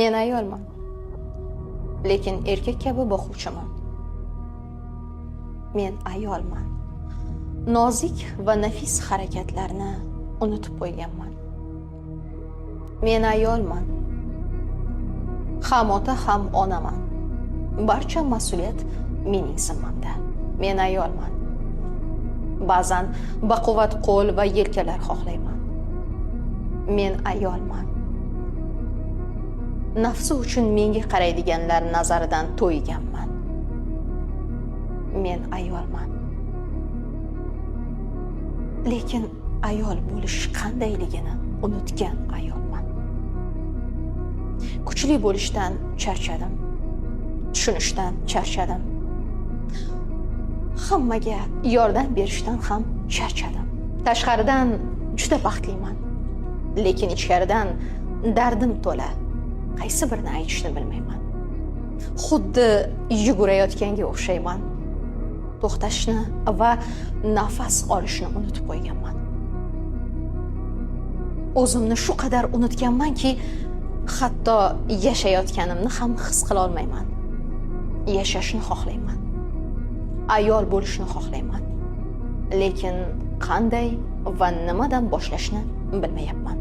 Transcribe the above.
Men ayolman, lekin erkak kabi boquvchiman. Men ayolman. Nozik va nafis harakatlarni unutib qo'yganman. Men ayolman. Ham ota, ham onaman. Barcha mas'uliyat mening zimmamda. Men ayolman. Ba'zan baquvvat qo'l va yelkalar xohlayman. Men ayolman. Nafsi uchun menga qaraydiganlar nazaridan to'yganman. Men ayolman. Lekin ayol bo'lish qandayligini unutgan ayolman. Kuchli bo'lishdan charchadim. Tushunishdan charchadim. Hammaga yordam berishdan ham charchadim. Tashqaridan juda baxtliman, lekin ichkaridan dardim to'la. Qaysi birini aytishni bilmayman. Xuddi yugurayotganga o'xshayman. To'xtashni va nafas olishni unutib qo'yganman. O'zimni shu qadar unutganmanki, hatto yashayotganimni ham his qila olmayman. Yashashni xohlayman. Ayol bo'lishni xohlayman. Lekin qanday va nimadan boshlashni bilmayapman.